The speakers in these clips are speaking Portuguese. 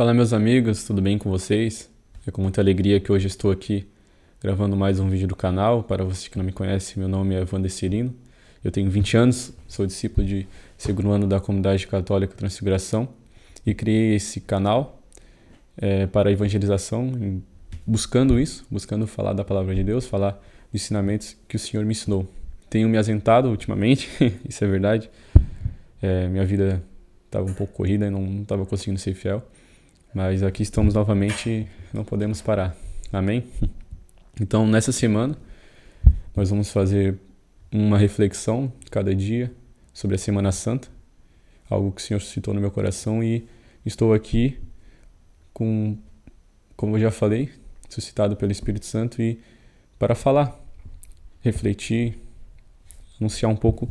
Fala, meus amigos, tudo bem com vocês? É com muita alegria que hoje estou aqui gravando mais um vídeo do canal. Para vocês que não me conhecem, meu nome é Wander Cirino. Eu tenho 20 anos, sou discípulo de segundo ano da Comunidade Católica Transfiguração e criei esse canal para evangelização, buscando falar da Palavra de Deus, falar dos ensinamentos que o Senhor me ensinou. Tenho me ausentado ultimamente, isso é verdade. Minha vida estava um pouco corrida e não estava conseguindo ser fiel. Mas aqui estamos novamente e não podemos parar. Amém? Então, nessa semana, nós vamos fazer uma reflexão cada dia sobre a Semana Santa, algo que o Senhor suscitou no meu coração, e estou aqui como eu já falei, suscitado pelo Espírito Santo, e para falar, refletir, anunciar um pouco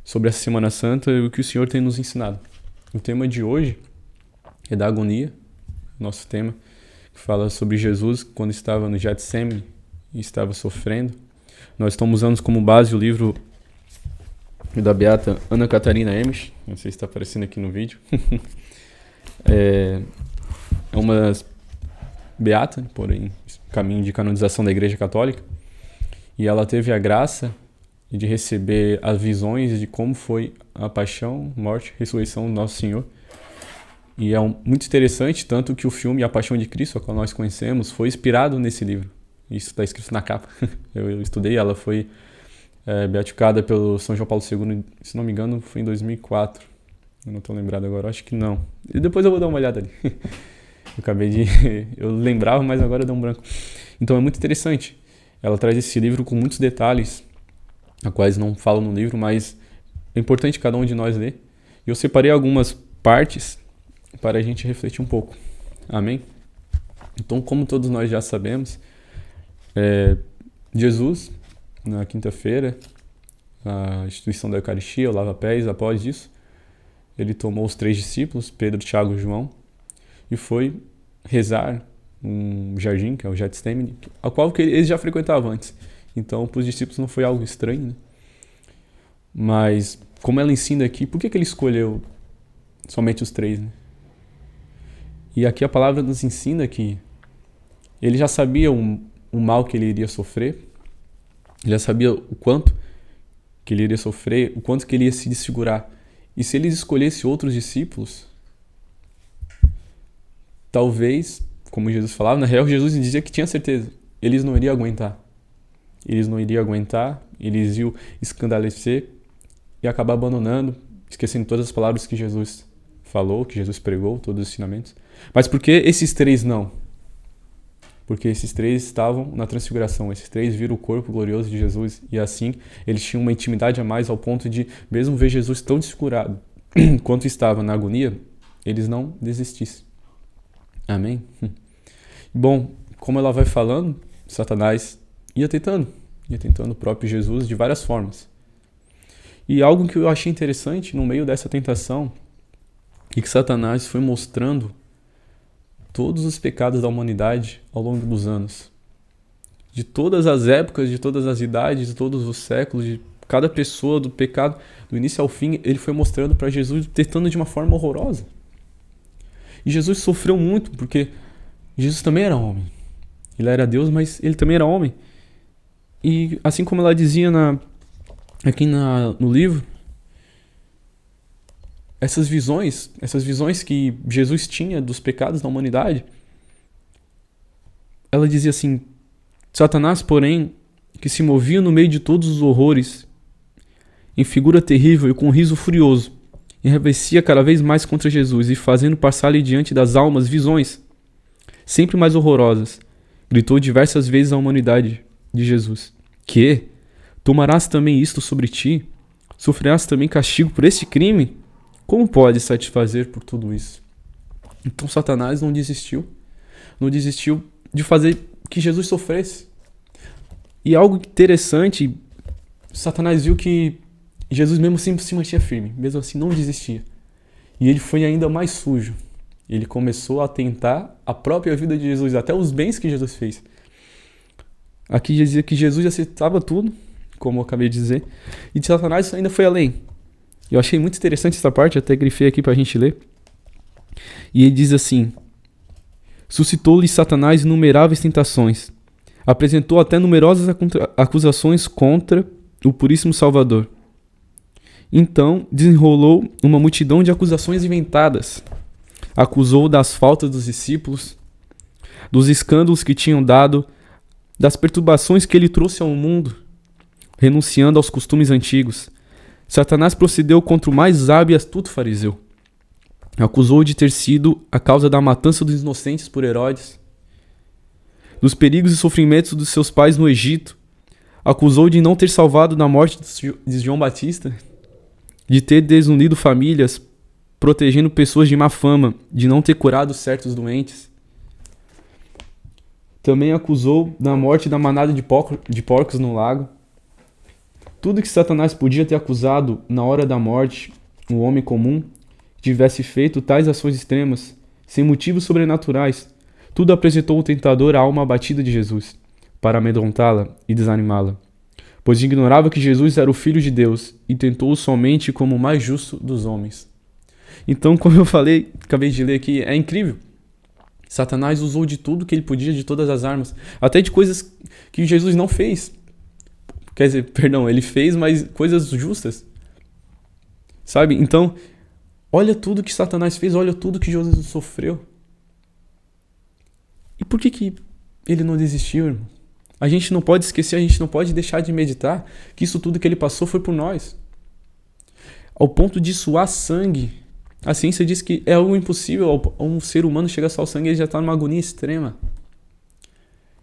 sobre essa Semana Santa e o que o Senhor tem nos ensinado. O tema de hoje é da agonia, nosso tema, que fala sobre Jesus quando estava no Getsemane e estava sofrendo. Nós estamos usando como base o livro da beata Ana Catarina Emmerich, não sei se está aparecendo aqui no vídeo. É uma beata, porém, caminho de canonização da Igreja Católica, e ela teve a graça de receber as visões de como foi a paixão, morte e ressurreição do Nosso Senhor. E é muito interessante, tanto que o filme A Paixão de Cristo, a qual nós conhecemos, foi inspirado nesse livro. Isso está escrito na capa. Eu estudei, ela foi beatificada pelo São João Paulo II, se não me engano, foi em 2004. Eu não estou lembrado agora, acho que não. E depois eu vou dar uma olhada ali. Eu lembrava, mas agora deu um branco. Então é muito interessante. Ela traz esse livro com muitos detalhes, a quais não falam no livro, mas é importante cada um de nós ler. E eu separei algumas partes para a gente refletir um pouco. Amém? Então, como todos nós já sabemos, Jesus, na quinta-feira, a instituição da Eucaristia, o lava-pés, após isso, ele tomou os 3 discípulos, Pedro, Tiago e João, e foi rezar um jardim, que é o Getsemane, a qual que eles já frequentavam antes. Então, para os discípulos não foi algo estranho, né? Mas, como ela ensina aqui, por que ele escolheu somente os 3, né? E aqui a palavra nos ensina que ele já sabia o mal que ele iria sofrer, ele já sabia o quanto que ele iria sofrer, o quanto que ele ia se desfigurar. E se ele escolhesse outros discípulos, talvez, como Jesus falava, na real Jesus dizia que tinha certeza, eles não iriam aguentar. Eles iam escandalecer e acabar abandonando, esquecendo todas as palavras que Jesus falou, que Jesus pregou, todos os ensinamentos. Mas por que esses 3 não? Porque esses 3 estavam na transfiguração, esses 3 viram o corpo glorioso de Jesus e assim eles tinham uma intimidade a mais ao ponto de, mesmo ver Jesus tão desfigurado quanto estava na agonia, eles não desistissem. Amém? Bom, como ela vai falando, Satanás ia tentando o próprio Jesus de várias formas. E algo que eu achei interessante no meio dessa tentação é que Satanás foi mostrando todos os pecados da humanidade ao longo dos anos. De todas as épocas, de todas as idades, de todos os séculos, de cada pessoa, do pecado, do início ao fim, ele foi mostrando para Jesus, tentando de uma forma horrorosa. E Jesus sofreu muito, porque Jesus também era homem. Ele era Deus, mas ele também era homem. E assim como ela dizia no livro, essas visões que Jesus tinha dos pecados da humanidade, ela dizia assim: Satanás, porém, que se movia no meio de todos os horrores, em figura terrível e com um riso furioso, enraiveciam cada vez mais contra Jesus e, fazendo passar-lhe diante das almas visões sempre mais horrorosas, gritou diversas vezes à humanidade de Jesus: Que? Tomarás também isto sobre ti? Sofrerás também castigo por este crime? Como pode satisfazer por tudo isso? Então Satanás não desistiu de fazer que Jesus sofresse. E algo interessante, Satanás viu que Jesus mesmo sempre se mantinha firme, mesmo assim não desistia. E ele foi ainda mais sujo. Ele começou a tentar a própria vida de Jesus, até os bens que Jesus fez. Aqui dizia que Jesus aceitava tudo, como eu acabei de dizer, e Satanás ainda foi além. Eu achei muito interessante essa parte, até grifei aqui pra gente ler. E ele diz assim: Suscitou-lhe Satanás inumeráveis tentações. Apresentou até numerosas acusações contra o Puríssimo Salvador. Então, desenrolou uma multidão de acusações inventadas. Acusou das faltas dos discípulos, dos escândalos que tinham dado, das perturbações que ele trouxe ao mundo, renunciando aos costumes antigos. Satanás procedeu contra o mais hábil e astuto fariseu. Acusou de ter sido a causa da matança dos inocentes por Herodes, dos perigos e sofrimentos dos seus pais no Egito. Acusou de não ter salvado da morte de João Batista, de ter desunido famílias, protegendo pessoas de má fama, de não ter curado certos doentes. Também acusou da morte da manada de porcos no lago. Tudo que Satanás podia ter acusado na hora da morte, o homem comum, que tivesse feito tais ações extremas, sem motivos sobrenaturais, tudo apresentou o tentador à alma abatida de Jesus, para amedrontá-la e desanimá-la, pois ignorava que Jesus era o Filho de Deus e tentou-o somente como o mais justo dos homens. Então, como eu falei, acabei de ler aqui, é incrível. Satanás usou de tudo que ele podia, de todas as armas, até de coisas que Jesus não fez. Quer dizer, perdão, ele fez, mas coisas justas. Sabe? Então, olha tudo que Satanás fez, olha tudo que Jesus sofreu. E por que ele não desistiu, irmão? A gente não pode esquecer, a gente não pode deixar de meditar que isso tudo que ele passou foi por nós. Ao ponto de suar sangue. A ciência diz que é algo impossível um ser humano chegar a suar sangue e ele já está numa agonia extrema.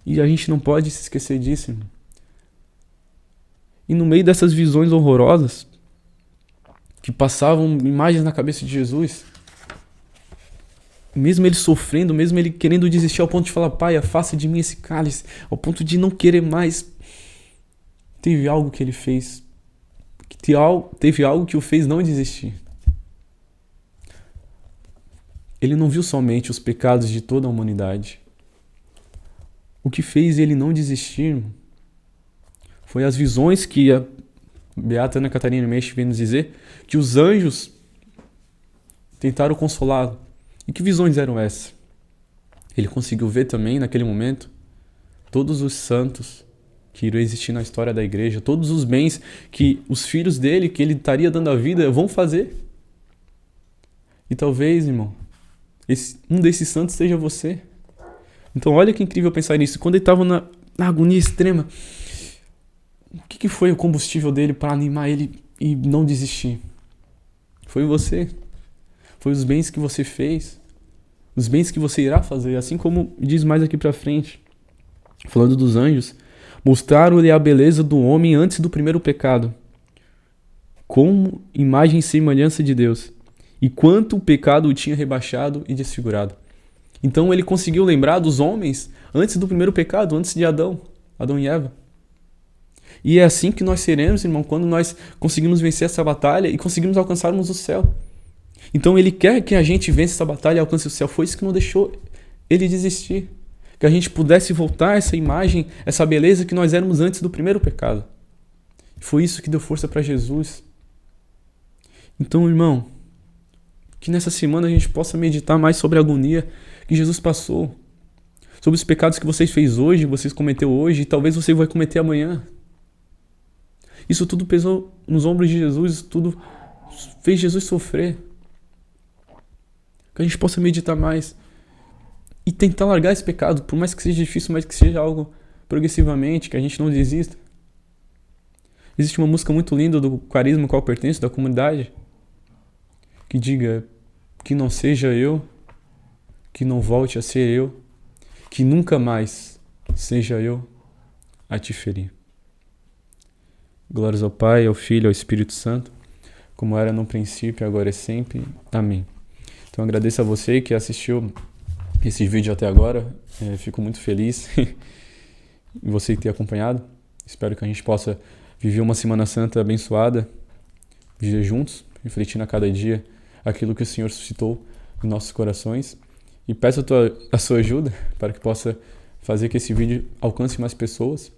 E a gente não pode se esquecer disso, irmão. E no meio dessas visões horrorosas, que passavam imagens na cabeça de Jesus, mesmo ele sofrendo, mesmo ele querendo desistir ao ponto de falar, Pai, afasta de mim esse cálice, ao ponto de não querer mais, teve algo que ele fez, teve algo que o fez não desistir. Ele não viu somente os pecados de toda a humanidade. O que fez ele não desistir, irmão, foi as visões que a beata Ana Catarina Meixe vem nos dizer, que os anjos tentaram consolá-lo. E que visões eram essas? Ele conseguiu ver também, naquele momento, todos os santos que iriam existir na história da igreja, todos os bens que os filhos dele, que ele estaria dando a vida, vão fazer. E talvez, irmão, um desses santos seja você. Então olha que incrível pensar nisso. Quando ele estava na agonia extrema, o que foi o combustível dele para animar ele e não desistir? Foi você. Foi os bens que você fez. Os bens que você irá fazer. Assim como diz mais aqui para frente. Falando dos anjos. Mostraram-lhe a beleza do homem antes do primeiro pecado. Como imagem e semelhança de Deus. E quanto o pecado o tinha rebaixado e desfigurado. Então ele conseguiu lembrar dos homens antes do primeiro pecado, antes de Adão e Eva. E é assim que nós seremos, irmão, quando nós conseguimos vencer essa batalha e conseguimos alcançarmos o céu. Então ele quer que a gente vença essa batalha e alcance o céu. Foi isso que não deixou ele desistir. Que a gente pudesse voltar a essa imagem, essa beleza que nós éramos antes do primeiro pecado. Foi isso que deu força para Jesus. Então, irmão, que nessa semana a gente possa meditar mais sobre a agonia que Jesus passou. Sobre os pecados que vocês fez hoje, vocês cometeu hoje e talvez você vai cometer amanhã. Isso tudo pesou nos ombros de Jesus, isso tudo fez Jesus sofrer. Que a gente possa meditar mais e tentar largar esse pecado, por mais que seja difícil, mas que seja algo progressivamente, que a gente não desista. Existe uma música muito linda do carisma ao qual eu pertenço, da comunidade, que diga que não seja eu, que não volte a ser eu, que nunca mais seja eu a te ferir. Glórias ao Pai, ao Filho e ao Espírito Santo, como era no princípio, agora e sempre. Amém. Então agradeço a você que assistiu esse vídeo até agora. Fico muito feliz em você ter acompanhado. Espero que a gente possa viver uma Semana Santa abençoada, viver juntos, refletindo a cada dia aquilo que o Senhor suscitou em nossos corações. E peço a sua ajuda para que possa fazer que esse vídeo alcance mais pessoas.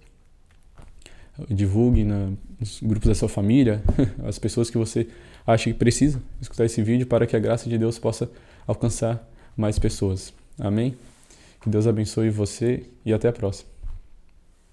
Divulgue nos grupos da sua família, as pessoas que você acha que precisa escutar esse vídeo para que a graça de Deus possa alcançar mais pessoas. Amém? Que Deus abençoe você e até a próxima.